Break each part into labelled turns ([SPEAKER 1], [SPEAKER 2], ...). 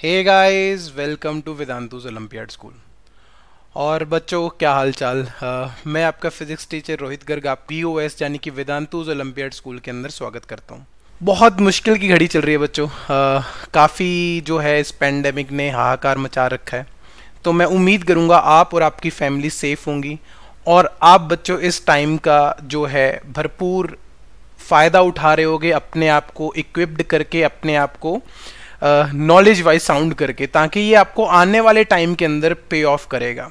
[SPEAKER 1] Hey guys, welcome to Vedantu's olympiad school. और बच्चों, क्या हाल चाल। मैं आपका फिजिक्स टीचर रोहित गर्ग आप POS यानी कि वेदांतुस ओलंपियाड स्कूल के अंदर स्वागत करता हूँ। बहुत मुश्किल की घड़ी चल रही है बच्चों। काफ़ी जो है इस पेंडेमिक ने हाहाकार मचा रखा है। तो मैं उम्मीद करूँगा आप और आपकी फैमिली सेफ होंगी और आप बच्चों इस टाइम का जो है भरपूर फ़ायदा उठा रहे होगे, अपने आप को इक्विप्ड करके, अपने आप को नॉलेज वाइज साउंड करके, ताकि ये आपको आने वाले टाइम के अंदर पे ऑफ करेगा।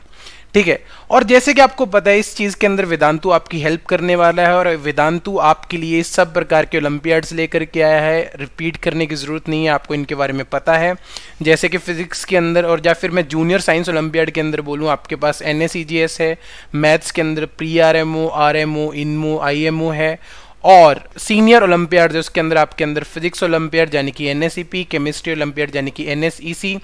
[SPEAKER 1] ठीक है। और जैसे कि आपको पता है, इस चीज़ के अंदर वेदांतु आपकी हेल्प करने वाला है और वेदांतु आपके लिए सब प्रकार के ओलंपियाड्स लेकर के आया है। रिपीट करने की ज़रूरत नहीं है, आपको इनके बारे में पता है। जैसे कि फिजिक्स के अंदर, और या फिर मैं जूनियर साइंस ओलंपियाड के अंदर बोलूँ, आपके पास NSEGS है। मैथ्स के अंदर PRMO, RMO, INMO, IMO है। और सीनियर ओलंपियाड जो उसके अंदर आपके अंदर फिजिक्स ओलंपियाड यानी कि NSEP, केमिस्ट्री ओलंपियाड यानी कि NSEC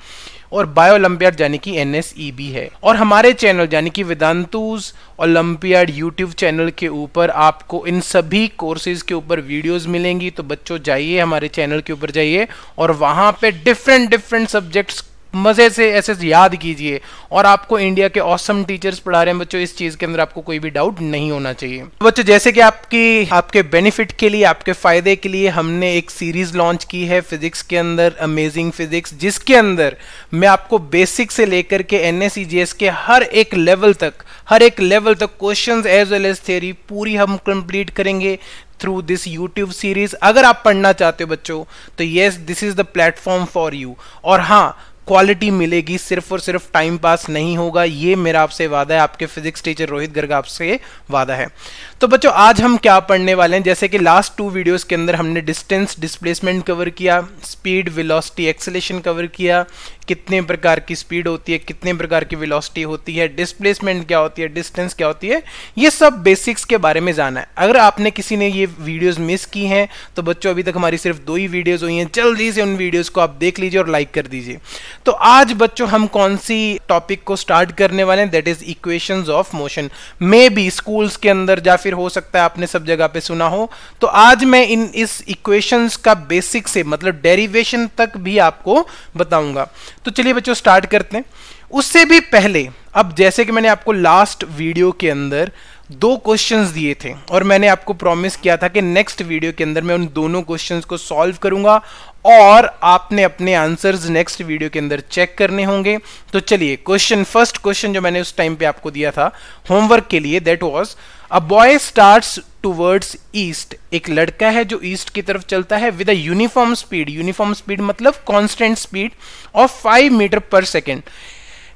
[SPEAKER 1] और बायो ओलंपियाड यानी कि NSEB है। और हमारे चैनल यानी कि वेदांतुस ओलंपियाड यूट्यूब चैनल के ऊपर आपको इन सभी कोर्सेज के ऊपर वीडियोस मिलेंगी। तो बच्चों जाइए, हमारे चैनल के ऊपर जाइए और वहां पे डिफरेंट सब्जेक्ट्स मजे से ऐसे याद कीजिए। और आपको इंडिया के ऑसम टीचर्स पढ़ा रहे हैं बच्चों, इस चीज के अंदर आपको कोई भी डाउट नहीं होना चाहिए। बच्चों, जैसे कि आपके बेनिफिट के लिए, आपके फायदे के लिए हमने एक सीरीज लॉन्च की है फिजिक्स के अंदर, अमेजिंग फिजिक्स, जिसके अंदर मैं आपको बेसिक से लेकर के NSEGS के हर एक लेवल तक questions as well as theory पूरी हम कंप्लीट करेंगे थ्रू दिस यूट्यूब सीरीज। अगर आप पढ़ना चाहते हो बच्चों, तो yes, this is the platform for you. और हाँ, क्वालिटी मिलेगी, सिर्फ और सिर्फ टाइम पास नहीं होगा, ये मेरा आपसे वादा है। आपके फिजिक्स टीचर रोहित गर्ग आपसे वादा है। तो बच्चों, आज हम क्या पढ़ने वाले हैं, जैसे कि लास्ट 2 वीडियोस के अंदर हमने डिस्टेंस डिस्प्लेसमेंट कवर किया, स्पीड, वेलोसिटी, एक्सेलेरेशन कवर किया, कितने प्रकार की स्पीड होती है, कितने प्रकार की वेलोसिटी होती है, डिस्प्लेसमेंट क्या होती है, डिस्टेंस क्या होती है, ये सब बेसिक्स के बारे में जाना है। अगर आपने किसी ने ये वीडियोस मिस की हैं तो बच्चों, अभी तक हमारी सिर्फ 2 ही वीडियोस हुई हैं, जल्दी से उन वीडियोस को आप देख लीजिए और लाइक कर दीजिए। तो आज बच्चों हम कौन सी टॉपिक को स्टार्ट करने वाले हैं, that is equations of motion. May be schools के अंदर, या फिर हो सकता है आपने सब जगह पे सुना हो। तो आज मैं इस इक्वेशंस का बेसिक से मतलब डेरिवेशन तक भी आपको बताऊंगा। तो चलिए बच्चों, स्टार्ट करते हैं। उससे भी पहले, अब जैसे कि मैंने आपको लास्ट वीडियो के अंदर 2 क्वेश्चंस दिए थे और मैंने आपको प्रॉमिस किया था कि नेक्स्ट वीडियो के अंदर मैं उन दोनों क्वेश्चंस को सॉल्व करूंगा और आपने अपने आंसर्स नेक्स्ट वीडियो के अंदर चेक करने होंगे। तो चलिए, फर्स्ट क्वेश्चन जो मैंने उस टाइम पे आपको दिया था होमवर्क के लिए, that was a boy starts towards east. एक लड़का है जो ईस्ट की तरफ चलता है विद अ यूनिफॉर्म स्पीड मतलब कांस्टेंट स्पीड ऑफ 5 मीटर पर second,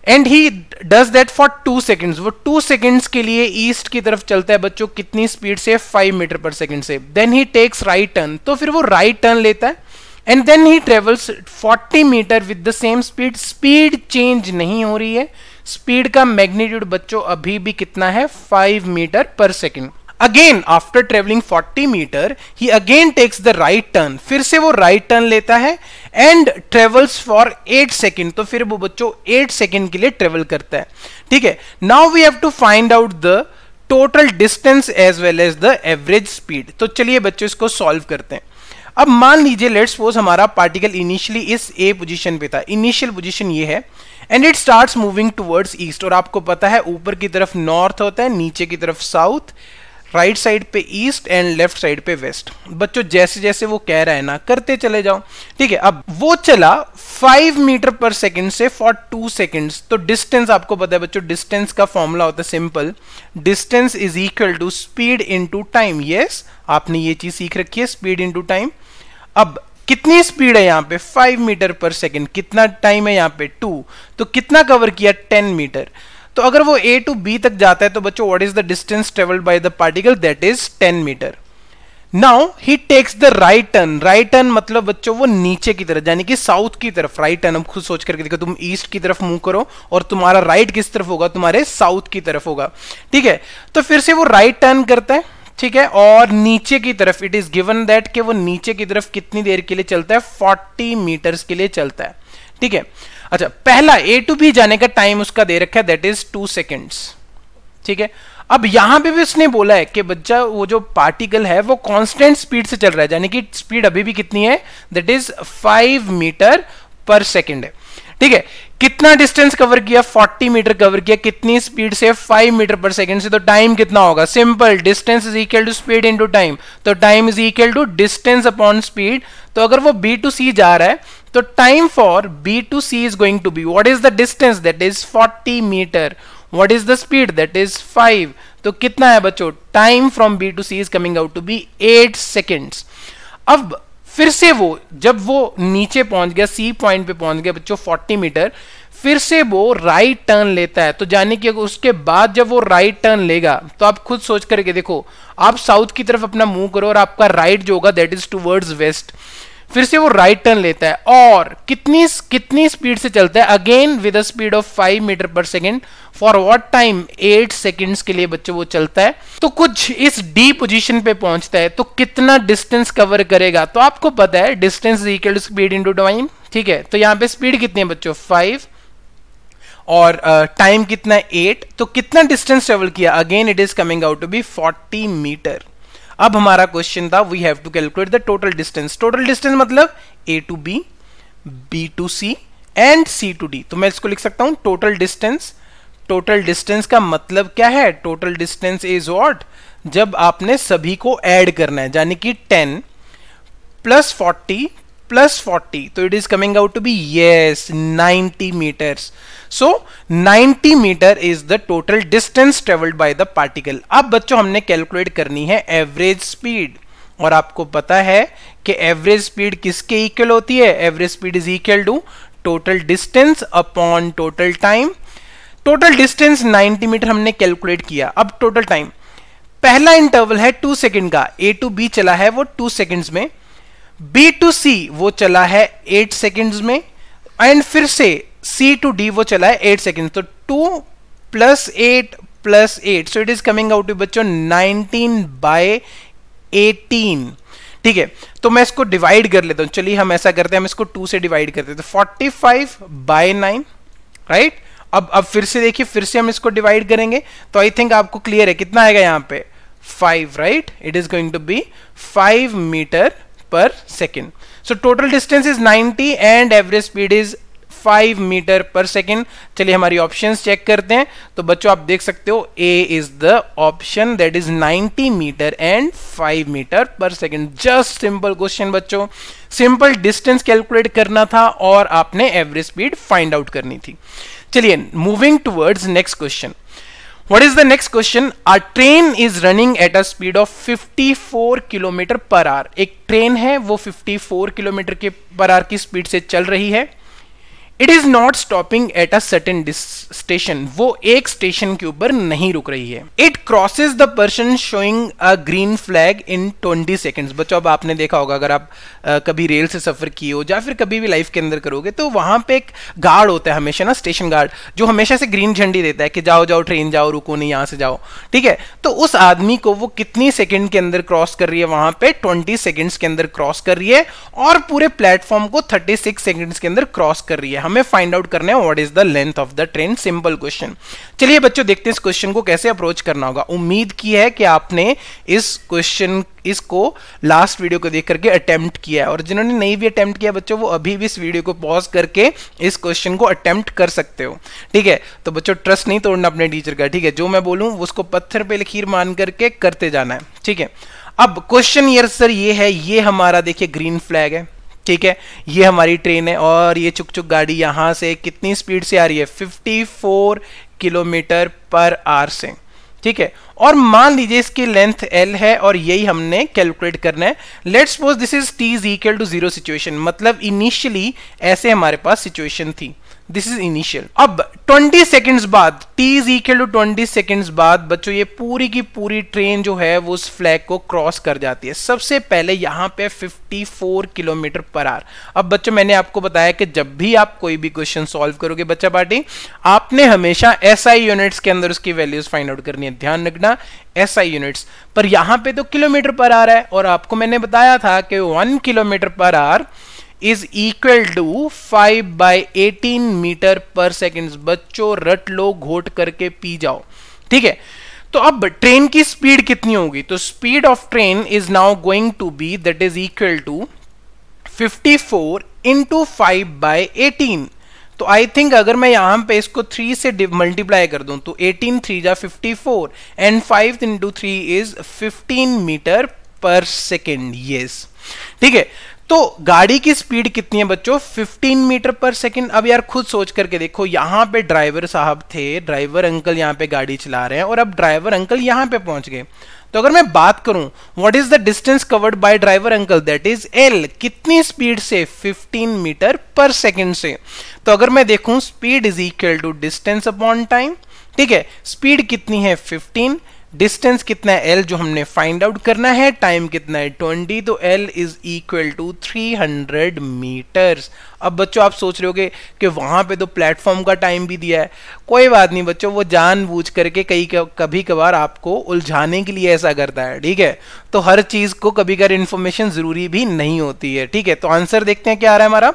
[SPEAKER 1] and he does that for 2 seconds. वो 2 सेकेंड्स के लिए ईस्ट की तरफ चलता है बच्चों, कितनी स्पीड से, 5 मीटर पर सेकेंड से। Then he takes right turn, तो फिर वो राइट टर्न लेता है, and then he travels 40 metre with the same speed change नहीं हो रही है। स्पीड का मैग्नीट्यूड बच्चों अभी भी कितना है, 5 मीटर पर second. Again after travelling 40 metre he again takes the right turn, फिर से वो राइट टर्न लेता है एंड ट्रेवल्स फॉर 8 सेकेंड। तो फिर वो बच्चों 8 सेकेंड के लिए ट्रेवल करता है। ठीक है। Now we have to find out the total distance as well as the average speed. तो चलिए बच्चों, इसको सॉल्व करते हैं। अब मान लीजिए, लेट्स सपोज हमारा पार्टिकल इनिशियली इस A पोजीशन पे था, इनिशियल पोजीशन ये है, and it starts moving towards east. और आपको पता है ऊपर की तरफ नॉर्थ होता है, नीचे की तरफ साउथ, राइट साइड पे ईस्ट एंड लेफ्ट साइड पे वेस्ट। बच्चों जैसे जैसे वो कह रहा है ना, करते चले जाओ। ठीक है। अब वो चला 5 मीटर पर सेकेंड से फॉर 2 सेकेंड्स। तो डिस्टेंस आपको पता है बच्चों, डिस्टेंस का फॉर्मूला होता है simple, distance is equal to speed into time. Yes, आपने ये चीज सीख रखी है, स्पीड इनटू टाइम। अब कितनी स्पीड है यहाँ पे, 5 मीटर पर सेकेंड, कितना टाइम है यहाँ पे, 2, तो कितना कवर किया, 10 मीटर। तो अगर वो A to B तक जाता है तो बच्चों what is the distance travelled by the particle, that is 10 metre. Now he takes the right turn. Right turn मतलब बच्चों वो नीचे की तरफ, यानी कि साउथ की तरफ। राइट टर्न हम खुद सोच करके देखो, तुम ईस्ट की तरफ मूव करो और तुम्हारा राइट किस तरफ होगा, तुम्हारे साउथ की तरफ होगा। ठीक है। तो फिर से वो राइट टर्न करता है, ठीक है, और नीचे की तरफ इट इज गिवन दैट कि वो नीचे की तरफ कितनी देर के लिए चलता है, 40 मीटर्स के लिए चलता है। ठीक है। अच्छा, पहला A to B जाने का टाइम उसका दे रखा है, दैट इज 2 सेकेंड्स। ठीक है। अब यहां पे भी उसने बोला है कि बच्चा वो जो पार्टिकल है वो कांस्टेंट स्पीड से चल रहा है, यानी कि स्पीड अभी भी कितनी है, दैट इज 5 मीटर पर सेकेंड है। ठीक है, कितना डिस्टेंस कवर किया, 40 मीटर कवर किया, कितनी स्पीड से, 5 मीटर पर सेकंड से। तो टाइम कितना होगा, simple, distance is equal to speed into time, तो time is equal to distance upon speed. तो अगर वो B to C जा रहा है तो time for B to C is going to be, what is the distance, that is 40 metre, what is the speed, that is 5। तो कितना है बच्चों, time from B to C is coming out to be 8 seconds. अब फिर से वो जब वो नीचे पहुंच गया, सी पॉइंट पे पहुंच गया बच्चों 40 मीटर, फिर से वो राइट टर्न लेता है। तो जाने कि उसके बाद जब वो राइट टर्न लेगा तो आप खुद सोच करके देखो, आप साउथ की तरफ अपना मूव करो और आपका राइट जो होगा दैट इज टुवर्ड्स वेस्ट। फिर से वो राइट टर्न लेता है और कितनी स्पीड से चलता है, again with a speed of 5 metre पर second, for what time, 8 seconds के लिए बच्चों वो चलता है। तो कुछ इस डी पोजीशन पे पहुंचता है, तो कितना डिस्टेंस कवर करेगा, तो आपको पता है distance is equal to speed into time. ठीक है, तो यहां पे स्पीड कितनी है बच्चों, 5, और टाइम कितना है, 8। तो कितना डिस्टेंस ट्रेवल किया, again it is coming out to be 40 metre. अब हमारा क्वेश्चन था, we have to calculate the total distance. Total distance मतलब A to B, B to C and C to D। तो मैं इसको लिख सकता हूं टोटल डिस्टेंस। टोटल डिस्टेंस का मतलब क्या है, टोटल डिस्टेंस इज व्हाट, जब आपने सभी को ऐड करना है, यानी कि 10 प्लस 40 प्लस 40, तो it is coming out to be yes 90 metres. So 90 metre is the total distance travelled by the particle. अब बच्चों हमने कैलकुलेट करनी है एवरेज स्पीड, और आपको पता है कि एवरेज स्पीड किसके इक्वल होती है, average speed is equal to total distance upon total time. Total distance 90 metre हमने कैलकुलेट किया। अब टोटल टाइम, पहला इंटरवल है 2 सेकेंड का, A to B चला है वो 2 सेकेंड्स में, B to C वो चला है 8 सेकेंड्स में, एंड फिर से C to D वो चला है 8 सेकेंड। तो 2 plus 8 plus 8, so it is coming out to बच्चों 19/18। ठीक है, तो मैं इसको डिवाइड कर लेता हूं। चलिए हम ऐसा करते हैं, हम इसको 2 से डिवाइड करते हैं, तो 45/9, राइट। अब फिर से देखिए, फिर से हम इसको डिवाइड करेंगे, तो आई थिंक आपको क्लियर है कितना आएगा यहाँ पे, 5, right. It is going to be 5 metre पर second. So total distance is 90 and average speed is 5 metre पर सेकेंड। चलिए हमारी ऑप्शंस चेक करते हैं। तो बच्चों आप देख सकते हो A is the option, that is 90 metre and 5 metre पर सेकेंड। जस्ट सिंपल क्वेश्चन बच्चों, सिंपल डिस्टेंस कैलकुलेट करना था और आपने एवरेज स्पीड फाइंड आउट करनी थी। चलिए moving towards next question. What is the next question? A train is running at a speed of 54 kilometre per our. एक train है वो 54 किलोमीटर के पर आवर की स्पीड से चल रही है। It is not stopping at a certain station, वो एक स्टेशन के ऊपर नहीं रुक रही है। It crosses the person showing a green flag in 20 seconds. बच्चों अब आपने देखा होगा, अगर आप कभी रेल से सफर किए हो या फिर कभी भी लाइफ के अंदर करोगे, तो वहां पे एक गार्ड होता है हमेशा ना, स्टेशन गार्ड, जो हमेशा से ग्रीन झंडी देता है कि जाओ जाओ ट्रेन जाओ, रुको नहीं, यहां से जाओ। ठीक है, तो उस आदमी को वो कितनी सेकेंड के अंदर क्रॉस कर रही है, वहां पे 20 सेकेंड्स के अंदर क्रॉस कर रही है, और पूरे प्लेटफॉर्म को 36 सेकेंड्स के अंदर क्रॉस कर रही है। हमें फाइंड आउट करना है what is the length of the train. Simple question. चलिए बच्चों देखते हैं इस क्वेश्चन को कैसे अप्रोच करना होगा। उम्मीद की है कि आपने इस क्वेश्चन इसको लास्ट वीडियो को देख करके अटेम्प्ट किया है, और जिन्होंने नहीं भी अटेम्प्ट किया बच्चों, वो अभी भी इस वीडियो को पॉज करके इस क्वेश्चन को अटेम्प्ट कर सकते हो। ठीक है, तो बच्चों ट्रस्ट नहीं तोड़ना अपने टीचर का। ठीक है, जो मैं बोलूं उसको पत्थर पे लकीर मान करके करते जाना है। ठीक है, अब क्वेश्चन ये सर ये है, ये हमारा देखिए ग्रीन फ्लैग है। ठीक है, ये हमारी ट्रेन है और ये चुक चुक गाड़ी यहां से कितनी स्पीड से आ रही है, 54 किलोमीटर पर आवर से। ठीक है, और मान लीजिए इसकी लेंथ L है और यही हमने कैलकुलेट करना है। Let's suppose this is T is equal to 0 situation, मतलब इनिशियली ऐसे हमारे पास सिचुएशन थी, दिस इज इनिशियल। अब 20 सेकेंड्स बाद, T is equal to 20 seconds बाद बच्चों ये पूरी की पूरी ट्रेन जो है वो उस फ्लैग को क्रॉस कर जाती है। सबसे पहले यहाँ पे 54 किलोमीटर पर आवर। अब बच्चों मैंने आपको बताया कि जब भी आप कोई भी क्वेश्चन सॉल्व करोगे बच्चा पार्टी, आपने हमेशा SI यूनिट्स के अंदर उसकी वैल्यूज फाइंड आउट करनी है। ध्यान रखना SI यूनिट्स, पर यहाँ पे तो किलोमीटर पर आवर है, और आपको मैंने बताया था कि 1 kilometre per hour is equal to 5/18 metre पर सेकेंड। बच्चों रट लो, घोट करके पी जाओ। ठीक है, तो अब ट्रेन की स्पीड कितनी होगी, तो speed of train is now going to be that is equal to 54 into 5/18। तो आई थिंक अगर मैं यहाँ पे इसको 3 से मल्टीप्लाई कर दूं तो 18 3 जा 54 एंड 5 इंटू 3 इज 15 मीटर पर सेकेंड। यस, ठीक है। तो गाड़ी की स्पीड कितनी है बच्चों? 15 मीटर पर सेकंड। अब यार खुद सोच करके देखो, यहां पे ड्राइवर साहब थे, ड्राइवर अंकल यहां पे गाड़ी चला रहे हैं और अब ड्राइवर अंकल यहां पे पहुंच गए। तो अगर मैं बात करूं what is the distance covered by driver uncle, that is L. कितनी स्पीड से? 15 मीटर पर सेकंड से। तो अगर मैं देखूं speed is equal to distance upon time, ठीक है। स्पीड कितनी है? 15, डिस्टेंस कितना है? L जो हमने फाइंड आउट करना है, टाइम कितना है? 20, तो L is equal to 300 metres. अब बच्चों आप सोच रहे होगे कि वहां पे तो प्लेटफॉर्म का टाइम भी दिया है। कोई बात नहीं बच्चों, वो जानबूझ करके कभी कभार आपको उलझाने के लिए ऐसा करता है, ठीक है। तो हर चीज को कभी कभार इंफॉर्मेशन जरूरी भी नहीं होती है, ठीक है। तो आंसर देखते हैं क्या आ रहा है हमारा।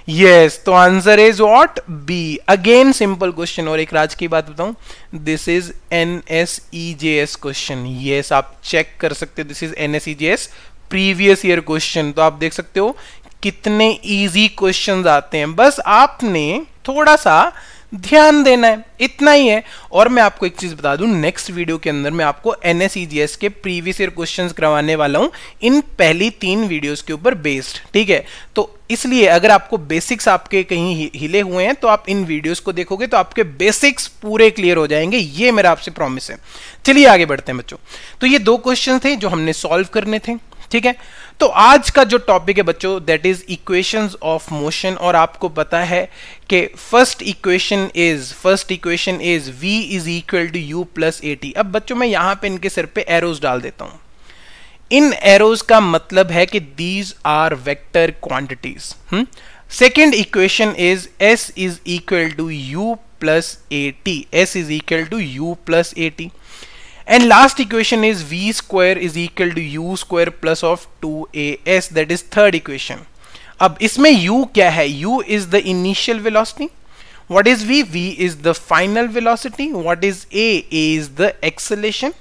[SPEAKER 1] यस, तो answer is what? B. Again simple question. और एक राज की बात बताऊं, this is NSEJS question. Yes, आप चेक कर सकते हो, this is NSEJS previous year question. तो आप देख सकते हो कितने इजी क्वेश्चंस आते हैं, बस आपने थोड़ा सा ध्यान देना है, इतना ही है। और मैं आपको एक चीज बता दूं, नेक्स्ट वीडियो के अंदर मैं आपको NSEJS के प्रीवियस ईयर क्वेश्चंस करवाने वाला हूं इन पहली 3 वीडियोस के ऊपर बेस्ड, ठीक है। तो इसलिए अगर आपको बेसिक्स आपके कहीं हिले हुए हैं तो आप इन वीडियोस को देखोगे तो आपके बेसिक्स पूरे क्लियर हो जाएंगे, ये मेरा आपसे प्रॉमिस है। चलिए आगे बढ़ते हैं बच्चों। तो ये 2 क्वेश्चन थे जो हमने सॉल्व करने थे, ठीक है। तो आज का जो टॉपिक है बच्चों that is equations of motion. और आपको पता है कि first equation is v is equal to u plus at। अब बच्चों मैं यहां पे इनके सिर पे एरोज डाल देता हूं। इन एरोज का मतलब है कि these are vector quantities. Second equation is s is equal to u plus at। s is equal to u plus at। And last equation is v square is equal to u square plus of 2as, that is third equation. अब इसमें u क्या है? u is the initial velocity. What is v? v is the final velocity. What is a? a is the acceleration,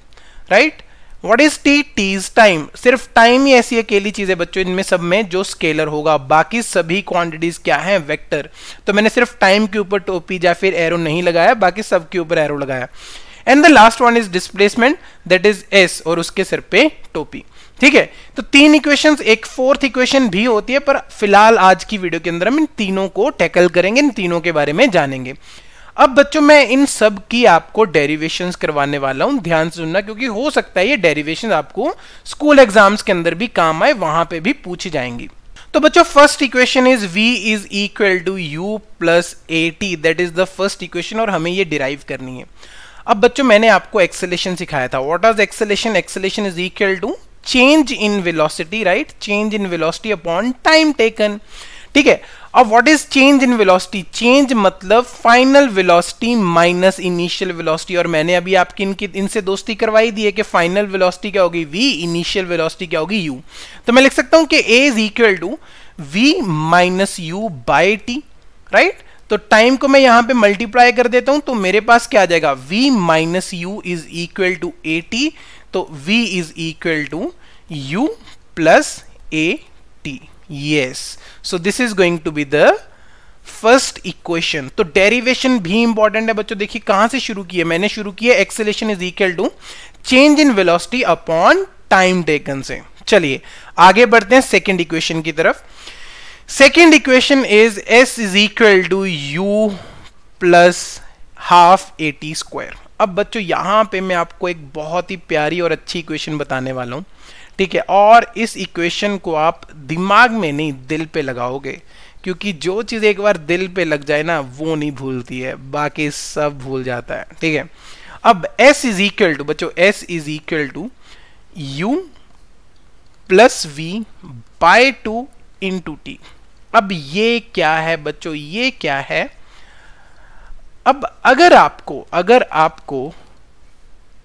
[SPEAKER 1] right? What is t? t is time. सिर्फ time ही ऐसी अकेली चीज है बच्चों इनमें सब में जो स्केलर होगा, बाकी सभी क्वांटिटीज क्या है? वेक्टर। तो मैंने सिर्फ टाइम के ऊपर टोपी या फिर एरो नहीं लगाया, बाकी सब के ऊपर एरो लगाया। And the last one is displacement, that is S, और उसके सिर पे टोपी, ठीक है। तो 3 इक्वेशंस, एक 4th इक्वेशन भी होती है, पर फिलहाल आज की वीडियो के अंदर हम इन तीनों को टैकल करेंगे, इन तीनों के बारे में जानेंगे। अब बच्चों मैं इन सब की आपको डेरिवेशंस करवाने वाला हूं, ध्यान से सुनना, क्योंकि हो सकता है ये डेरिवेशंस आपको स्कूल एग्जाम्स के अंदर भी काम आए, वहां पे भी पूछी जाएंगी। तो बच्चों first equation is v is equal to u plus at, that is the first equation, और हमें ये डिराइव करनी है। अब बच्चों मैंने आपको एक्सेलेरेशन सिखाया था। What is acceleration? Acceleration is equal to change in velocity, right? Change in velocity upon time taken, ठीक है। अब what is change in velocity? Change मतलब final velocity minus initial velocity. और मैंने अभी आपकी इनसे दोस्ती करवाई दी है कि फाइनल वेलोसिटी क्या होगी? v, इनिशियल वेलोसिटी क्या होगी? u। तो मैं लिख सकता हूं कि a is equal to v minus u by t, right? तो टाइम को मैं यहां पे मल्टीप्लाई कर देता हूं, तो मेरे पास क्या आ जाएगा? v minus u is equal to at, तो v is equal to u plus at। Yes, so this is going to be the first equation. तो डेरिवेशन भी इंपॉर्टेंट है बच्चों। देखिए कहां से शुरू किया मैंने, शुरू किया acceleration is equal to change in velocity upon time taken से। चलिए आगे बढ़ते हैं सेकेंड इक्वेशन की तरफ। Second equation is s is equal to u plus half at square. अब बच्चों यहां पे मैं आपको एक बहुत ही प्यारी और अच्छी इक्वेशन बताने वाला हूं, ठीक है। और इस इक्वेशन को आप दिमाग में नहीं दिल पे लगाओगे, क्योंकि जो चीज एक बार दिल पे लग जाए ना वो नहीं भूलती है, बाकी सब भूल जाता है, ठीक है। अब s इज इक्वल टू बच्चों, s is equal to u plus v by 2 into t। अब ये क्या है बच्चों? ये क्या है? अब अगर आपको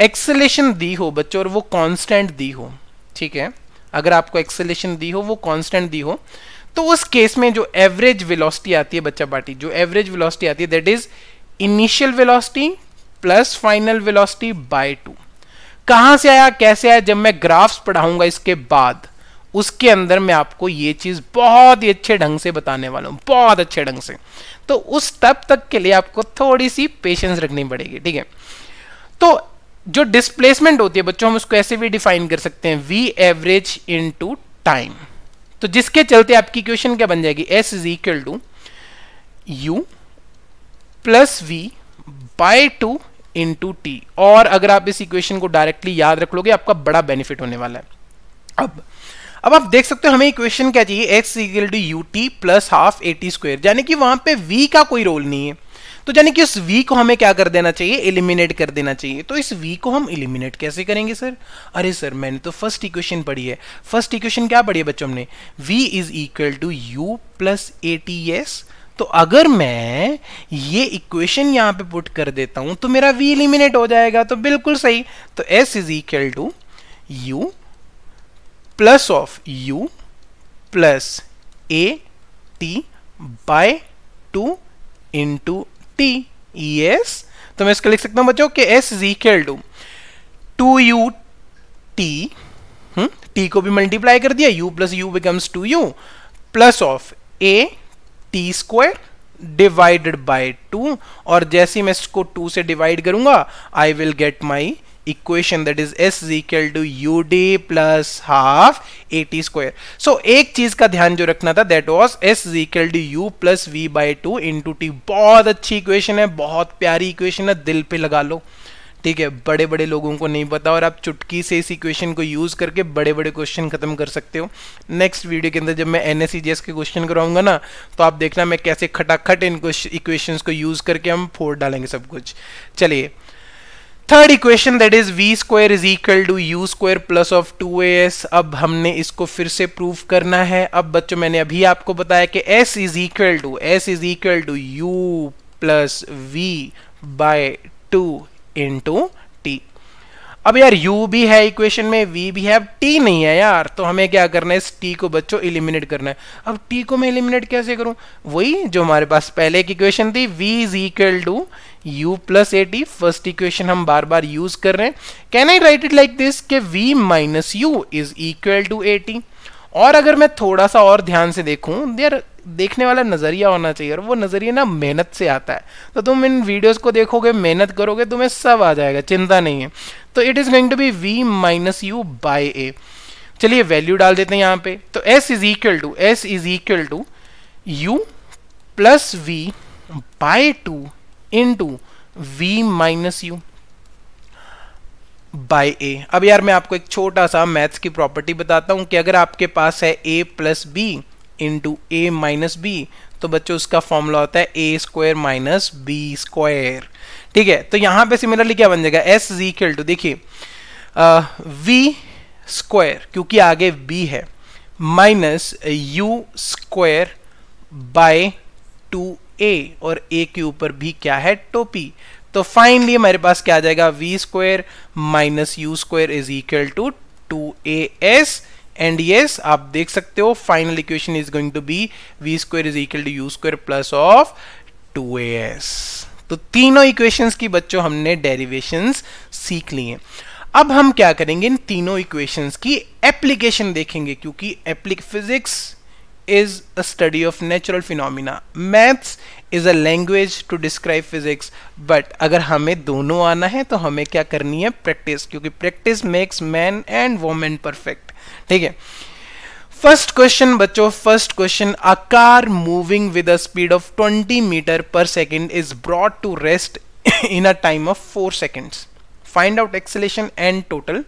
[SPEAKER 1] एक्सेलेरेशन दी हो बच्चों और वो कांस्टेंट दी हो, ठीक है, अगर आपको एक्सेलेरेशन दी हो वो कांस्टेंट दी हो, तो उस केस में जो एवरेज वेलोसिटी आती है बच्चा पार्टी, जो एवरेज वेलोसिटी आती है that is initial velocity plus final velocity bye 2। कहां से आया, कैसे आया? जब मैं ग्राफ्स पढ़ाऊंगा इसके बाद उसके अंदर मैं आपको ये चीज बहुत ही अच्छे ढंग से बताने वाला हूं, बहुत अच्छे ढंग से। तो उस तब तक के लिए आपको थोड़ी सी पेशेंस रखनी पड़ेगी, ठीक है। तो जो डिस्प्लेसमेंट होती है बच्चों, हम उसको ऐसे भी डिफाइन कर सकते हैं, वी एवरेज इनटू टाइम। तो जिसके चलते आपकी इक्वेशन क्या बन जाएगी, s is equal to u plus v by 2 into t. और अगर आप इस इक्वेशन को डायरेक्टली याद रख लोगे आपका बड़ा बेनिफिट होने वाला है। अब आप देख सकते हो हमें इक्वेशन क्या चाहिए, x equal to u t plus half a t square, यानी कि वहां पे v का कोई रोल नहीं है। तो यानी कि उस v को हमें क्या कर देना चाहिए, एलिमिनेट कर देना चाहिए। तो इस v को हम एलिमिनेट कैसे करेंगे सर? अरे सर मैंने तो फर्स्ट इक्वेशन पढ़ी है। फर्स्ट इक्वेशन क्या पढ़ी है बच्चों हमने, v is equal to u plus a t s. तो अगर मैं ये इक्वेशन यहां पे पुट कर देता हूं तो मेरा v एलिमिनेट हो जाएगा। तो बिल्कुल सही। तो s is equal to u plus of u plus a t by 2 into t. Yes, तो मैं इसको लिख सकता हूं बच्चों कि s is equal to 2u t, t को भी मल्टीप्लाई कर दिया, u plus u becomes 2u plus of a t square divided by 2। और जैसे ही मैं इसको 2 से डिवाइड करूंगा I will get my equation that is s is equal to u t plus half a t square. So एक चीज का ध्यान जो रखना था that was s is equal to u plus v by 2 into t. बहुत अच्छी equation है, बहुत प्यारी इक्वेशन है, दिल पे लगा लो, ठीक है। बड़े बड़े लोगों को नहीं पता और आप चुटकी से इस इक्वेशन को यूज करके बड़े बड़े क्वेश्चन खत्म कर सकते हो। नेक्स्ट वीडियो के अंदर जब मैं एनएसईजीएस के क्वेश्चन कराऊंगा ना, तो आप देखना मैं कैसे खटाखट इन इक्वेशंस को यूज करके हम फोड़ डालेंगे सब कुछ। चलिए, third equation that is v square is equal to u square plus of 2as। अब हमने इसको फिर से प्रूव करना है। अब बच्चों मैंने अभी आपको बताया कि s is equal to u plus v by 2 into t. अब यार u भी है इक्वेशन में, v भी है, अब t नहीं है यार, तो हमें क्या करना है, इस t को बच्चों एलिमिनेट करना है। अब t को मैं एलिमिनेट कैसे करूं, वही जो हमारे पास पहले एक इक्वेशन थी, v is equal to u plus a t. First equation हम बार बार यूज कर रहे हैं। Can I write it like this कि v minus u is equal to a t. और अगर मैं थोड़ा सा और ध्यान से देखूं, यार देखने वाला नजरिया होना चाहिए, और वो नजरिया ना मेहनत से आता है। तो तुम इन वीडियोस को देखोगे, मेहनत करोगे, तुम्हें सब आ जाएगा, चिंता नहीं है। तो it is going to be v minus u by a. चलिए वैल्यू डाल देते हैं यहाँ पे। तो s is equal to u plus v by 2 into v minus u by a. अब यार मैं आपको एक छोटा सा मैथ्स की प्रॉपर्टी बताता हूं कि अगर आपके पास है a plus b into a minus b, तो बच्चों उसका फॉर्मूला होता है a square minus b square, ठीक है। तो यहां पे सिमिलरली क्या बन जाएगा, s इज इक्वल टू, देखिए v स्क्वायर क्योंकि आगे b है, minus u square by 2a, और a के ऊपर भी क्या है, टोपी। तो फाइनली हमारे पास क्या आ जाएगा, v square minus u square is equal to 2as। And yes, आप देख सकते हो final equation is going to be v square is equal to u square plus of 2as। तो तीनों इक्वेशंस की बच्चों हमने डेरिवेशंस सीख ली हैं। अब हम क्या करेंगे, इन तीनों इक्वेशंस की एप्लीकेशन देखेंगे, क्योंकि physics is a study of natural phenomena, maths is a language to describe physics। but अगर हमें दोनों आना है तो हमें क्या करनी है, प्रैक्टिस, क्योंकि practice makes man and women perfect, ठीक है। फर्स्ट क्वेश्चन बच्चों, first question, a car moving with a speed of 20 meter per second is brought to rest in a time of 4 seconds, find out acceleration and total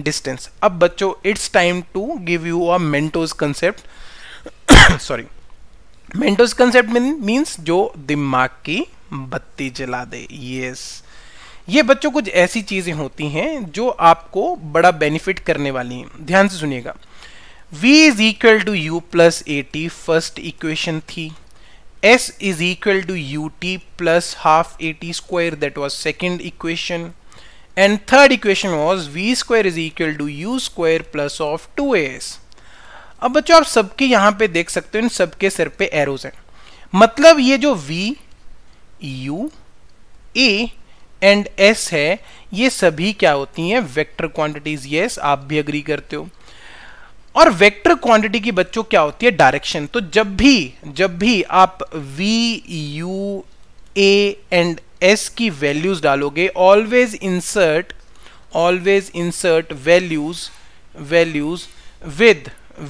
[SPEAKER 1] distance। अब बच्चों it's time to give you a Mentos concept sorry, Mentos concept means जो दिमाग की बत्ती जला दे। Yes, ये बच्चों कुछ ऐसी चीजें होती हैं जो आपको बड़ा बेनिफिट करने वाली हैं। ध्यान से सुनिएगा, v is equal to u plus a t first equation थी, s is equal to u t plus half a t square that was second equation, and third equation was v square is equal to u square plus of 2as। अब बच्चों आप सबके यहां पे देख सकते हो, इन सबके सिर पे एरोज हैं, मतलब ये जो v, u, a and s है, ये सभी क्या होती हैं, वेक्टर क्वांटिटीज। यस, आप भी अग्री करते हो। और वेक्टर क्वांटिटी की बच्चों क्या होती है, डायरेक्शन। तो जब भी आप v u a and s की वैल्यूज डालोगे, always insert values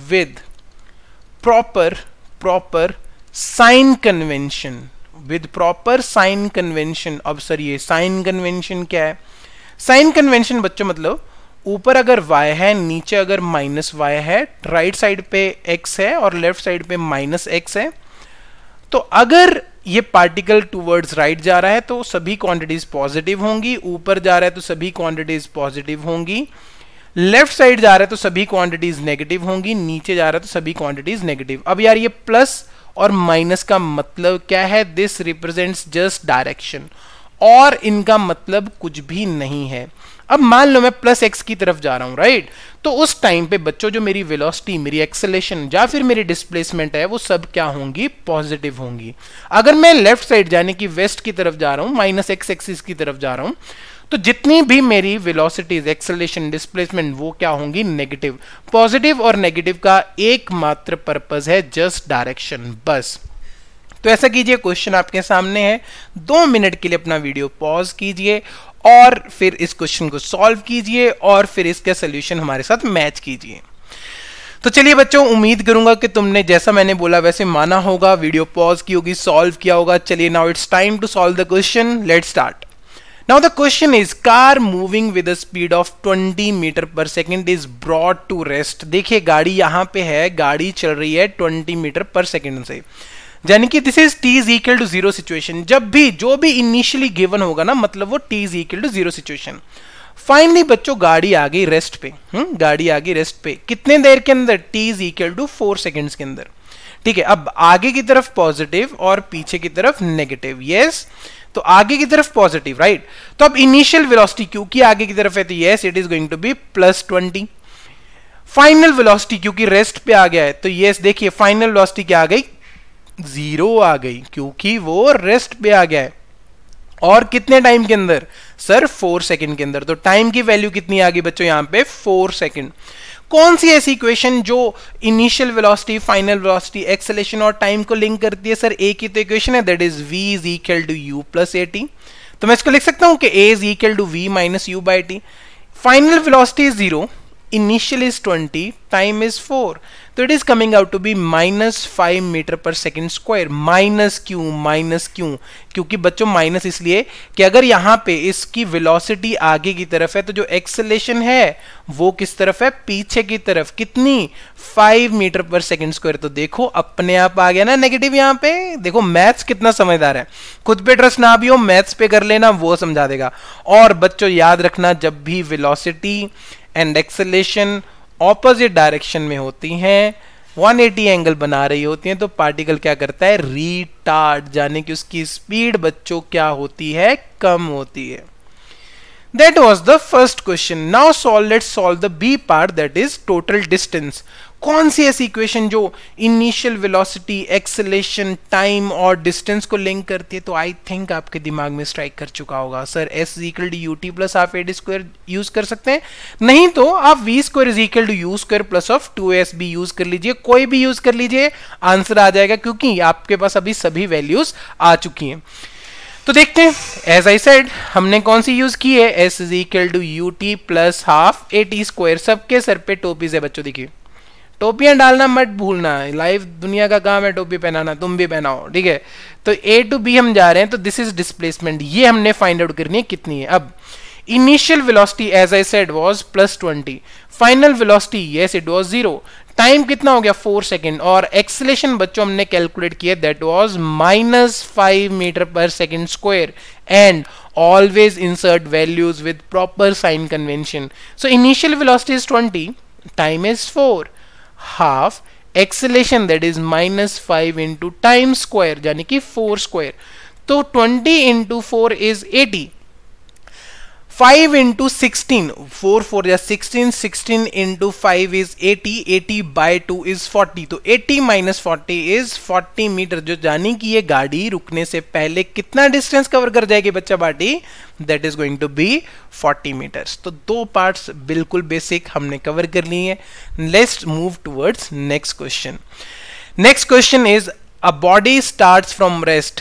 [SPEAKER 1] with proper sign convention, with proper sign convention. अब सर ये साइन कन्वेंशन क्या है? साइन कन्वेंशन बच्चों मतलब ऊपर अगर y है, नीचे अगर माइनस y है, राइट साइड पे x है और लेफ्ट साइड पे माइनस x है, तो अगर ये पार्टिकल टूवर्ड्स राइट जा रहा है तो सभी क्वांटिटीज पॉजिटिव होंगी, ऊपर जा रहा है तो सभी क्वांटिटीज पॉजिटिव होंगी, लेफ्ट साइड जा रहा है तो सभी क्वांटिटीज नेगेटिव होंगी, नीचे जा रहा है तो सभी क्वांटिटीज नेगेटिव। अब यार ये प्लस और माइनस का मतलब क्या है? दिस रिप्रेजेंट्स जस्ट डायरेक्शन, और इनका मतलब कुछ भी नहीं है। अब मान लो मैं प्लस एक्स की तरफ जा रहा हूं, राइट? तो उस टाइम पे बच्चों जो मेरी वेलोसिटी, मेरी एक्सेलेरेशन या फिर मेरी डिस्प्लेसमेंट है, वो सब क्या होंगी? पॉजिटिव होंगी। अगर मैं लेफ्ट साइड यानी कि वेस्ट की तरफ जा रहा हूं, माइनस एक्स एक्सिस की तरफ जा रहा हूं, तो जितनी भी मेरी वेलोसिटीज, एक्सेलेरेशन, डिस्प्लेसमेंट, वो क्या होंगी? नेगेटिव। पॉजिटिव और नेगेटिव का एकमात्र पर्पस है जस्ट डायरेक्शन, बस। तो ऐसा कीजिए, क्वेश्चन आपके सामने है, 2 मिनट के लिए अपना वीडियो पॉज कीजिए और फिर इस क्वेश्चन को सॉल्व कीजिए और फिर इसका सोल्यूशन हमारे साथ मैच कीजिए। तो चलिए बच्चों, उम्मीद करूंगा कि तुमने जैसा मैंने बोला वैसे माना होगा, वीडियो पॉज की होगी, सॉल्व किया होगा। चलिए, now it's time to solve the question, let's start. Now the question is, car moving with a speed of 20 metre पर second is brought to rest। देखिए गाड़ी यहाँ पे है, गाड़ी चल रही है 20 मीटर पर सेकेंड से, यानी कि this is t is equal to 0 situation. जब भी जो भी इनिशियली गिवन होगा ना, मतलब वो t is equal to 0 situation. Finally बच्चों गाड़ी आ गई रेस्ट पे, गाड़ी आ गई रेस्ट पे, कितने देर के अंदर? t is equal to 4 seconds के अंदर। ठीक है, अब आगे की तरफ पॉजिटिव और पीछे की तरफ नेगेटिव। यस, तो आगे की तरफ पॉजिटिव, राइट? तो अब इनिशियल वेलोसिटी क्योंकि आगे की तरफ है तो yes it is going to be +20। Final velocity क्योंकि रेस्ट पे आ गया है तो यस, देखिए फाइनल वेलोसिटी क्या आ गई? 0 आ गई, क्योंकि वो रेस्ट पे आ गया है। और कितने टाइम के अंदर? सर 4 सेकंड के अंदर। तो टाइम की वैल्यू कितनी आ गई बच्चों यहाँ पे? 4 सेकंड। कौन सी ऐसी इक्वेशन जो initial velocity, final velocity, acceleration और टाइम को लिंक करती है? सर एक ही तो इक्वेशन है, that is v is equal to u plus at। तो मैं इसको लिख सकता हूं कि a is equal to v minus u by t। Final velocity is 0, initial is 20, time is 4, तो it is coming out to be -5 metre पर second square. Minus क्यों? क्योंकि बच्चों माइनस इसलिए कि अगर यहाँ पे इसकी वेलोसिटी आगे की तरफ है तो जो एक्सेलेरेशन है वो किस तरफ है? पीछे की तरफ। कितनी? 5 मीटर पर सेकेंड स्क्वायर। तो देखो अपने आप आ गया ना नेगेटिव यहाँ पे। देखो मैथ्स कितना समझदार है, खुद पे ट्रस्ट ना भी हो मैथ्स पे कर लेना, वो समझा देगा। और बच्चों याद रखना, जब भी velocity and acceleration opposite direction में होती हैं, 180 एंगल बना रही होती हैं, तो पार्टिकल क्या करता है? रिटार्ड, यानी कि उसकी स्पीड बच्चों क्या होती है? कम होती है। That was the first question. Now let's solve the B part, that is total distance. कौन सी ऐसी इक्वेशन जो इनिशियल वेलोसिटी, एक्सेलेरेशन, टाइम और डिस्टेंस को लिंक करती है? तो आई थिंक आपके दिमाग में स्ट्राइक कर चुका होगा, sir S is equal to u t plus half AD square use कर सकते हैं। नहीं तो आप V square is equal to u square plus of 2S भी यूज कर लीजिए, कोई भी यूज कर लीजिए, आंसर आ जाएगा, क्योंकि आपके पास अभी सभी वैल्यूज आ चुकी हैं। तो देखते हैं, एज आई सेड हमने कौन सी यूज की है? S is equal to u t plus half AT square. सबके सर पे टोपीज है बच्चों, देखिए टोपियां डालना मत भूलना, लाइव दुनिया का काम है टोपी पहनाना, तुम भी पहनाओ, ठीक है? तो A टू B हम जा रहे हैं, तो दिस इज डिस्प्लेसमेंट, ये हमने फाइंड आउट करनी है कितनी है। अब initial velocity as I said was +20, final velocity yes it was 0, टाइम कितना हो गया? 4 सेकेंड, और एक्सेलेरेशन बच्चों हमने कैलकुलेट किया, दैट वाज -5 मीटर पर second square. And always insert values with proper sign convention. So initial velocity is 20, time is 4, half acceleration that is -5 into time square यानी कि 4 स्क्वायर, तो 20 इंटू 4 इज 80। 5 इंटू 16, 4 4 या 16, 16 into 5 is 80, 80 bye 2 is 40, तो 80 minus 40 is 40 metre, जो जानी कि ये गाड़ी रुकने से पहले कितना डिस्टेंस कवर कर जाएगी बच्चा बाटी, that is going to be 40 metres. तो दो पार्ट्स बिल्कुल बेसिक हमने कवर कर लिए हैं। Let's move towards next question. Next question is a body starts from rest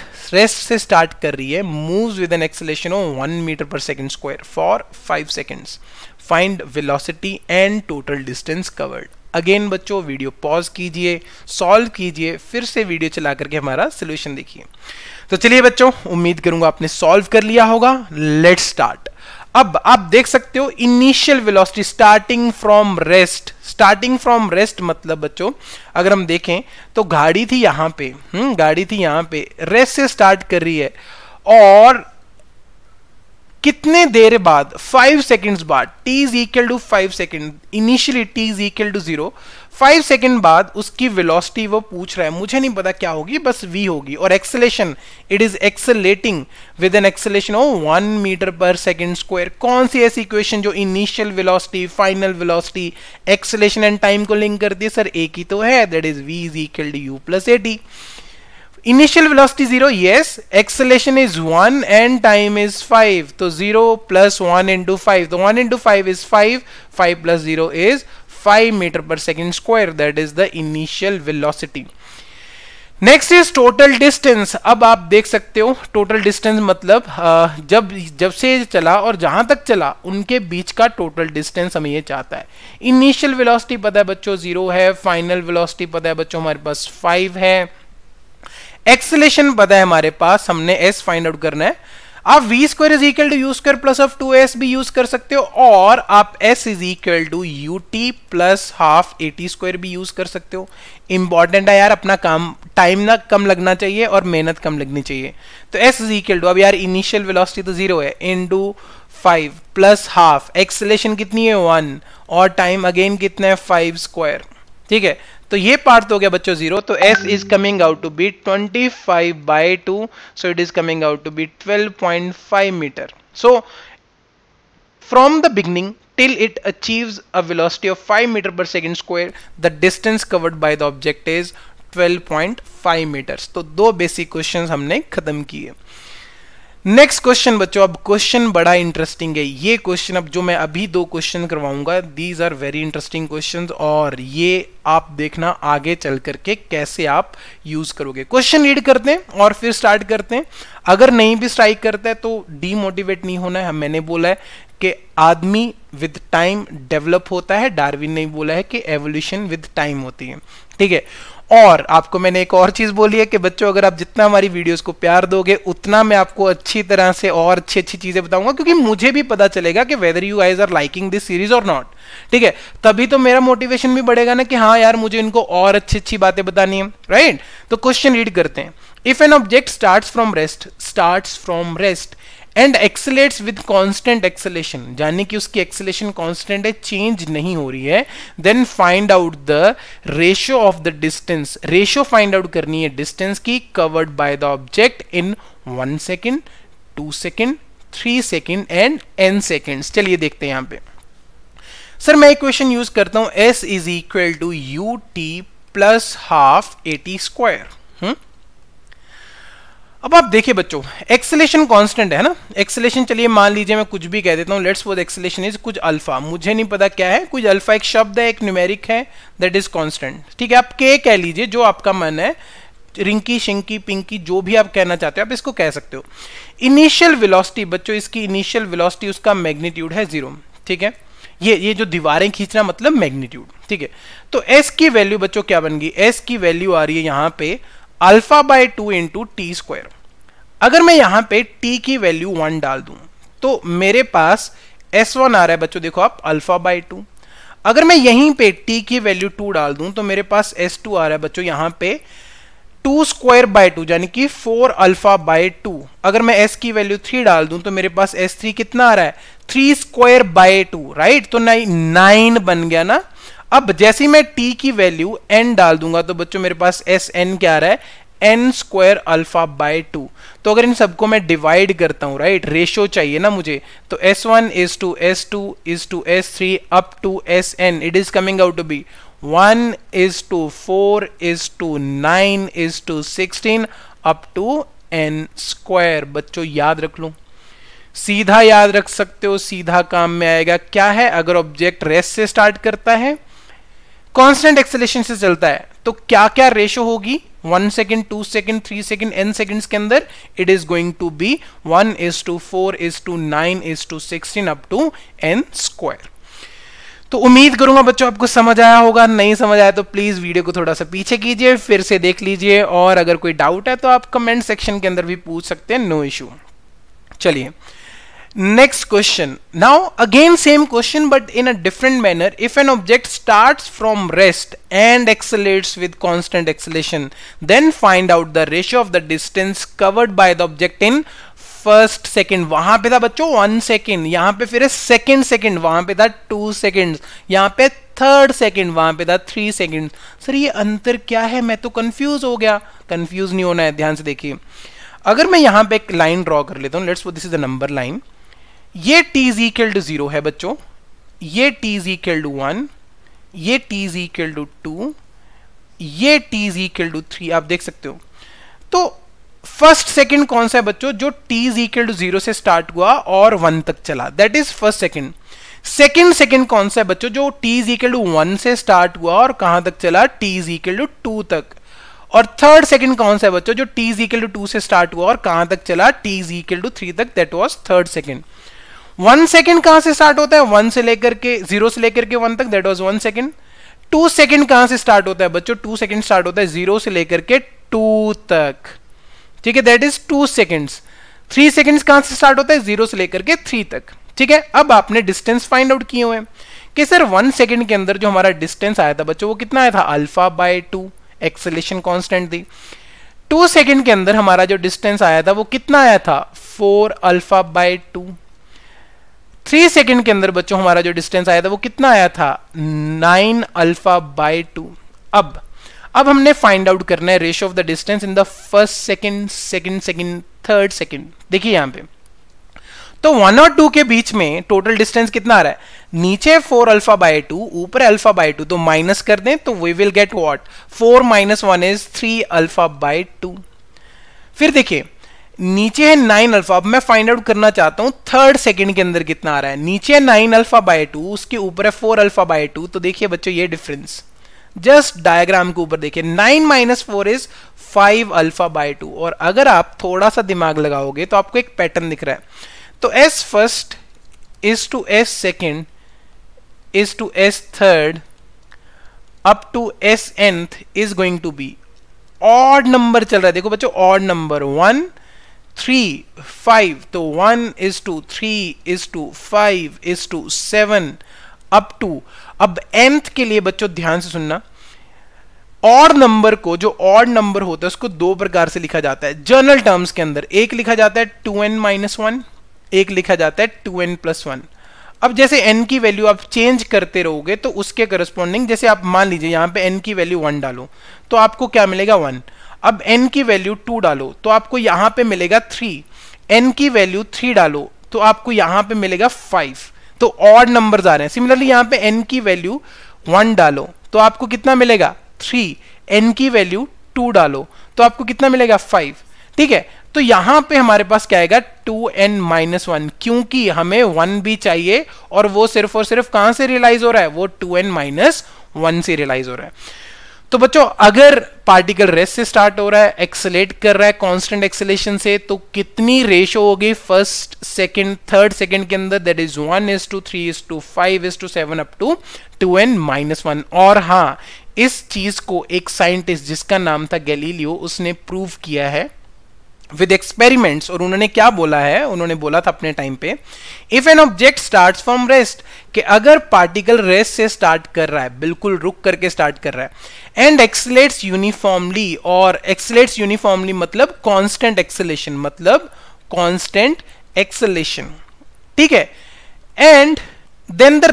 [SPEAKER 1] से स्टार्ट कर रही है, moves with an acceleration of 1 metre per second square for 5 seconds, find velocity and total distance covered. Again बच्चों video pause कीजिए, solve कीजिए, फिर से video चला करके हमारा सोल्यूशन देखिए। तो चलिए बच्चों, उम्मीद करूंगा आपने सॉल्व कर लिया होगा। Let's start. अब आप देख सकते हो initial velocity starting from rest, starting from rest मतलब बच्चों अगर हम देखें तो गाड़ी थी यहां पे, गाड़ी थी यहां पे, रेस्ट से स्टार्ट कर रही है और कितने देर बाद, 5 सेकंड्स बाद, t is equal to 5 second, initially t is equal to 0, 5 second बाद उसकी वेलोसिटी वो पूछ रहा है, मुझे नहीं पता क्या होगी, बस v होगी। और acceleration, it is accelerating with an acceleration of 1 metre per second square. कौन सी ऐसी इक्वेशन जो initial velocity, final velocity, acceleration and time को लिंक करती है? सर एक ही तो है, that is v is equal to u plus at। Initial velocity 0, yes, acceleration is 1 and time is 5, तो 0 plus 1 into 5, तो 1 into 5 is 5, 5 plus 0 is 5 meter per second square, that is the initial velocity. Next is total distance। अब आप देख सकते हो total distance मतलब जब से चला और जहां तक चला उनके बीच का total distance हमें ये चाहता है। Initial velocity पता है बच्चों 0 है, final velocity पता है बच्चों हमारे पास 5 है, एक्सेलेरेशन पता है हमारे पास, हमने s फाइंड आउट करना है। आप v square is equal to u square plus of 2s भी यूज कर सकते हो, और आप s is equal to ut plus half at square भी यूज कर सकते हो। इंपॉर्टेंट है यार, अपना काम टाइम ना कम लगना चाहिए और मेहनत कम लगनी चाहिए। तो s इज इक्वल टू, अब यार इनिशियल वेलोसिटी तो 0 है, इनटू 5 प्लस हाफ, एक्सेलेरेशन कितनी है 1 और टाइम अगेन कितना है 5 स्क्वायर, ठीक है। तो ये पार्ट तो हो गया बच्चों 0, तो s is coming out to be 25 by 2, so it is coming out to be 12.5 metre. So from the beginning till it achieves a velocity of 5 meter per second square, the distance covered by the object is 12.5 meters। तो दो basic questions हमने खत्म किए। Next question बच्चों, अब question बड़ा interesting है। ये क्वेश्चन अब जो मैं अभी दो क्वेश्चन करवाऊंगा, these are very interesting questions, और ये आप देखना आगे चल करके कैसे आप यूज करोगे। क्वेश्चन रीड करते हैं और फिर स्टार्ट करते हैं। अगर नहीं भी स्ट्राइक करता है तो डीमोटिवेट नहीं होना है। मैंने बोला है कि आदमी विद टाइम डेवलप होता है, डार्विन ने बोला है कि एवोल्यूशन विद टाइम होती है, ठीक है। और आपको मैंने एक और चीज बोली है कि बच्चों अगर आप जितना हमारी वीडियोस को प्यार दोगे उतना मैं आपको अच्छी तरह से और अच्छी अच्छी चीजें बताऊंगा, क्योंकि मुझे भी पता चलेगा कि whether you guys are liking this series और नॉट, ठीक है। तभी तो मेरा मोटिवेशन भी बढ़ेगा ना कि हाँ यार मुझे इनको और अच्छी अच्छी बातें बतानी है, राइट। तो क्वेश्चन रीड करते हैं। If an object starts from rest and accelerates with constant acceleration, यानी कि उसकी एक्सेलेरेशन कांस्टेंट है, चेंज नहीं हो रही है, then find out the ratio of the distance. Ratio find out करनी है डिस्टेंस की, covered by the object in 1 second, 2 second, 3 second and n seconds. चलिए देखते हैं यहां पे। सर मैं इक्वेशन यूज करता हूं, s is equal to ut plus half at square. अब आप देखिए बच्चों, एक्सेलेरेशन कांस्टेंट है ना, एक्सेलेरेशन, चलिए मान लीजिए मैं कुछ भी कह देता हूं, लेट्स सपोज एक्सेलेरेशन इज कुछ अल्फा, मुझे नहीं पता क्या है, कुछ अल्फा एक शब्द है, एक न्यूमेरिक है, दैट इज कांस्टेंट, ठीक है। आप के कह लीजिए, जो आपका मन है, रिंकी शिंकी पिंकी जो भी आप कहना चाहते हो आप इसको कह सकते हो। इनिशियल वेलोसिटी बच्चों, इसकी इनिशियल वेलोसिटी उसका मैग्नीट्यूड है 0, ठीक है। ये जो दीवारें खींचना मतलब मैग्नीट्यूड, ठीक है। तो s की वैल्यू बच्चों क्या बन गई, s की वैल्यू आ रही है यहां पे alpha by 2 into T square. अगर मैं यहां पे t की वैल्यू 1 डाल दूं तो मेरे पास s1 आ रहा है बच्चों, देखो आप अल्फा बाय 2। अगर मैं यहीं पे t की वैल्यू 2 डाल दूं तो मेरे पास s2 आ रहा है बच्चों यहां पे 2 स्क्वायर बाय 2, यानी कि 4 अल्फा बाय 2। अगर मैं s की वैल्यू 3 डाल दूं तो मेरे पास s3 कितना आ रहा है, 3 स्क्वायर बाय 2, राइट। तो 9 बन गया ना। अब जैसे मैं t की वैल्यू n डाल दूंगा तो बच्चों मेरे पास sn क्या आ रहा है, n स्क्वायर अल्फा बाय 2। तो अगर इन सबको मैं डिवाइड करता हूं, राइट, रेशो चाहिए ना मुझे, तो s1 is to s2 is to s3 up to sn, it is coming out to be 1 is to 4 is to 9 is to 16 up to n square. बच्चों याद रख लो, सीधा याद रख सकते हो, सीधा काम में आएगा। क्या है, अगर ऑब्जेक्ट रेस्ट से स्टार्ट करता है, कांस्टेंट एक्सेलरेशन से चलता है, तो क्या क्या रेशो होगी 1 second, 2 second, 3 second, n seconds के अंदर? It is going to be 1 is to 4 is to 9 is to 16 up to n square. तो उम्मीद करूंगा बच्चों आपको समझ आया होगा। नहीं समझ आया तो प्लीज वीडियो को थोड़ा सा पीछे कीजिए, फिर से देख लीजिए, और अगर कोई डाउट है तो आप कमेंट सेक्शन के अंदर भी पूछ सकते हैं, नो इशू। चलिए next question. Now again same question but in a different manner. If an object starts from rest and accelerates with constant acceleration, then find out the ratio of the distance covered by the object in first second. वहां पे था बच्चों 1 second, यहां पे फिर second second, वहां पे था 2 सेकेंड, यहां पे थर्ड सेकेंड, वहां पे था 3 सेकेंड। सर ये अंतर क्या है, मैं तो कंफ्यूज हो गया। कंफ्यूज नहीं होना है, ध्यान से देखिए। अगर मैं यहां पे एक लाइन ड्रॉ कर लेता हूं, let's suppose this is the number line, ये t is equal to 0 है बच्चों, ये t is equal to 1, ये t is equal to 2, ये t is equal to 3, आप देख सकते हो। तो फर्स्ट सेकंड कौन सा है बच्चों, जो t is equal to 0 से स्टार्ट हुआ और 1 तक चला, that is first second. Second second कौन सा है बच्चों, जो t is equal to 1 से स्टार्ट हुआ और कहां तक चला, t is equal to 2 तक। और थर्ड सेकंड कौन सा है बच्चों, जो t is equal to 2 से स्टार्ट हुआ और कहां तक चला, t is equal to 3 तक, that was third second. 1 second कहां से स्टार्ट होता है, 1 से लेकर के 0 से लेकर के 1 तक, दैट वाज 1 सेकेंड। 2 सेकेंड कहां से स्टार्ट होता है बच्चों, 2 सेकेंड स्टार्ट होता है 0 से लेकर के 2 तक, ठीक है, दैट इज 2 सेकेंड्स। 3 सेकेंड्स कहां से स्टार्ट होता है, 0 से लेकर के 3 तक, ठीक है। अब आपने डिस्टेंस फाइंड आउट किए हुए हैं कि सर 1 सेकेंड के अंदर जो हमारा डिस्टेंस आया था बच्चों, वो कितना आया था, अल्फा बाय 2, एक्सेलरेशन कांस्टेंट थी। 2 सेकेंड के अंदर हमारा जो डिस्टेंस आया था वो कितना आया था, 4 अल्फा बाय 2। 3 सेकेंड के अंदर बच्चों हमारा जो डिस्टेंस आया था वो कितना आया था, 9 अल्फा बाय 2। अब हमने फाइंड आउट करना है ratio of the distance in the first second, second second, third second. देखिए यहां पे तो 1 और 2 के बीच में टोटल डिस्टेंस कितना आ रहा है, नीचे 4 अल्फा बाय 2, ऊपर अल्फा बाय 2, तो माइनस कर दें तो we will get what, 4 - 1 is 3 alpha by 2। फिर देखिए नीचे है 9 अल्फा। अब मैं फाइंड आउट करना चाहता हूं थर्ड सेकंड के अंदर कितना आ रहा है, नीचे 9 अल्फा बाय 2, उसके ऊपर है 4 अल्फा बाय 2। तो देखिए बच्चों ये डिफरेंस, जस्ट डायग्राम के ऊपर देखिए, 9 - 4 इज 5 अल्फा बाय 2। और अगर आप थोड़ा सा दिमाग लगाओगे तो आपको एक पैटर्न दिख रहा है। तो s first is to s second is to s third up to s nth is going to be odd number चल रहा है। देखो बच्चों ऑड नंबर 1 3 5, तो 1 is to 3 is to 5 is to 7 up to, अब nth के लिए बच्चों ध्यान से सुनना, ऑड नंबर को, जो ऑड नंबर होता है उसको दो प्रकार से लिखा जाता है जनरल टर्म्स के अंदर। एक लिखा जाता है 2n - 1, एक लिखा जाता है 2n + 1। अब जैसे n की वैल्यू आप चेंज करते रहोगे तो उसके करस्पॉन्डिंग, जैसे आप मान लीजिए यहाँ पे n की वैल्यू 1 डालो तो आपको क्या मिलेगा, 1। अब n की वैल्यू 2 डालो तो आपको यहां पे मिलेगा 3, n की वैल्यू 3 डालो तो आपको यहां पे मिलेगा 5। तो ऑड नंबर्स आ रहे हैं। सिमिलरली यहां पे n की वैल्यू 1 डालो तो आपको कितना मिलेगा, 3, n की वैल्यू 2 डालो तो आपको कितना मिलेगा, 5, ठीक है। तो यहां पे हमारे पास क्या आएगा, 2n - 1, क्योंकि हमें 1 भी चाहिए और वो सिर्फ और सिर्फ कहां से रियलाइज हो रहा है, वो 2n - 1 से रियलाइज हो रहा है। तो बच्चों अगर पार्टिकल रेस्ट से स्टार्ट हो रहा है, एक्सेलेरेट कर रहा है कांस्टेंट एक्सेलरेशन से, तो कितनी रेशो होगी फर्स्ट सेकंड थर्ड सेकंड के अंदर, that is 1 is to 3 is to 5 is to 7 up to 2n - 1। और हाँ, इस चीज को एक साइंटिस्ट जिसका नाम था गैलीलियो, उसने प्रूव किया है विद एक्सपेरिमेंट्स। और उन्होंने क्या बोला है, उन्होंने बोला था अपने टाइम पे, if an object starts from rest, कि अगर पार्टिकल रेस्ट से स्टार्ट कर रहा है, बिल्कुल रुक करके स्टार्ट कर रहा है, एंड एक्सेलरेट्स यूनिफॉर्मली, और एक्सेलरेट्स यूनिफॉर्मली मतलब कांस्टेंट एक्सेलरेशन, मतलब कांस्टेंट एक्सेलरेशन, ठीक है, and then the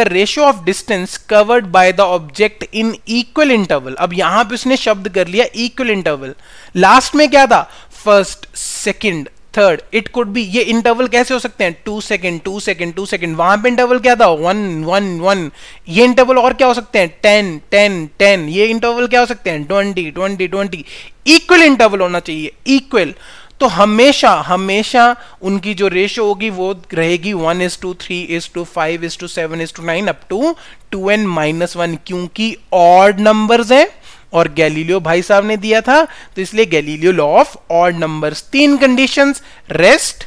[SPEAKER 1] ratio of distance covered by the object in equal interval. अब यहां पे उसने शब्द कर लिया equal interval. लास्ट में क्या था? First, second, third. It could be, ये इंटरवल कैसे हो सकते हैं? 2 सेकंड, 2 सेकंड, 2 सेकंड. वहां पे इंटरवल क्या था? 1 1 1. ये इंटरवल और क्या हो सकते हैं? 10 10 10. ये इंटरवल क्या हो सकते हैं? 20 20 20. इक्वल इंटरवल होना चाहिए, इक्वल. तो हमेशा हमेशा उनकी जो रेशियो होगी वो रहेगी 1:3:5:7:9 अप टू 2n-1, क्योंकि ऑड नंबर्स हैं और गैलीलियो भाई साहब ने दिया था, तो इसलिए Galileo law of odd numbers. 3 conditions: rest,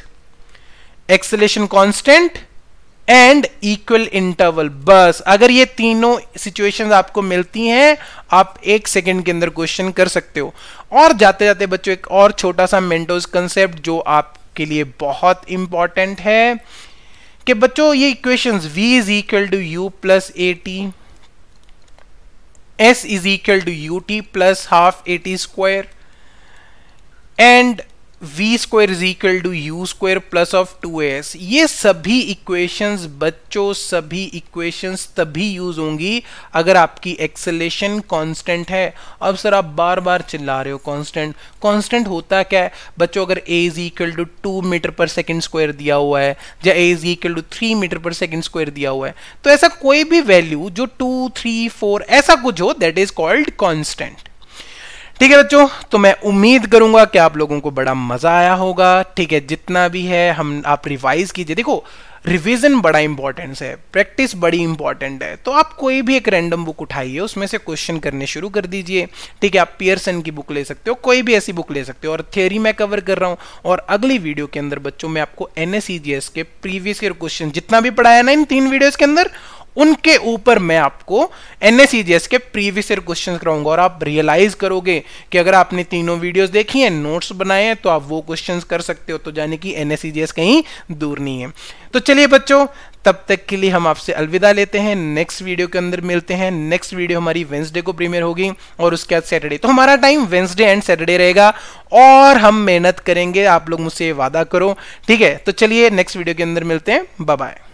[SPEAKER 1] acceleration constant and equal interval. बस अगर ये तीनों सिचुएशंस आपको मिलती हैं, आप 1 सेकंड के अंदर क्वेश्चन कर सकते हो. और जाते जाते बच्चों एक और छोटा सा मेंटोस कंसेप्ट जो आपके लिए बहुत इंपॉर्टेंट है कि बच्चों ये equations v is equal to u plus at, s is equal to ut plus half at square and v square is equal to u square plus of 2as. ये सभी इक्वेशंस बच्चों, सभी इक्वेशंस तभी use होंगी अगर आपकी acceleration constant है. अब सर आप बार बार चिल्ला रहे हो कांस्टेंट. कांस्टेंट होता क्या है बच्चों? अगर a is equal to 2 metre per second square दिया हुआ है या a is equal to 3 metre per second square दिया हुआ है, तो ऐसा कोई भी वैल्यू जो 2 3 4 ऐसा कुछ हो, दैट इज कॉल्ड कांस्टेंट. ठीक है बच्चों, तो मैं उम्मीद करूंगा कि आप लोगों को बड़ा मजा आया होगा. ठीक है, जितना भी है आप रिवाइज कीजिए. देखो रिवीजन बड़ा इंपॉर्टेंट है, प्रैक्टिस बड़ी इंपॉर्टेंट है. तो आप कोई भी एक रैंडम बुक उठाइए, उसमें से क्वेश्चन करने शुरू कर दीजिए. ठीक है, आप पियर्सन की बुक ले सकते हो, कोई भी ऐसी बुक ले सकते हो. और थ्योरी मैं कवर कर रहा हूं, और अगली वीडियो के अंदर बच्चों मैं आपको NSEGS के प्रीवियस ईयर क्वेश्चन जितना भी पढ़ाया ना इन 3 वीडियोस के अंदर, उनके ऊपर मैं आपको NSEGS के प्रीवियस ईयर क्वेश्चंस कराऊंगा. और आप रियलाइज करोगे कि अगर आपने तीनों वीडियोस देखी हैं, नोट्स बनाए हैं, तो आप वो क्वेश्चंस कर सकते हो. तो जाने की NSEGS कहीं दूर नहीं है. तो चलिए बच्चों, तब तक के लिए हम आपसे अलविदा लेते हैं. नेक्स्ट वीडियो के अंदर मिलते हैं. नेक्स्ट वीडियो हमारी वेंसडे को प्रीमियर होगी और उसके बाद सैटरडे. तो हमारा टाइम वेंसडे एंड सैटरडे रहेगा और हम मेहनत करेंगे. आप लोग मुझसे वादा करो. ठीक है, तो चलिए नेक्स्ट वीडियो के अंदर मिलते हैं. Bye bye.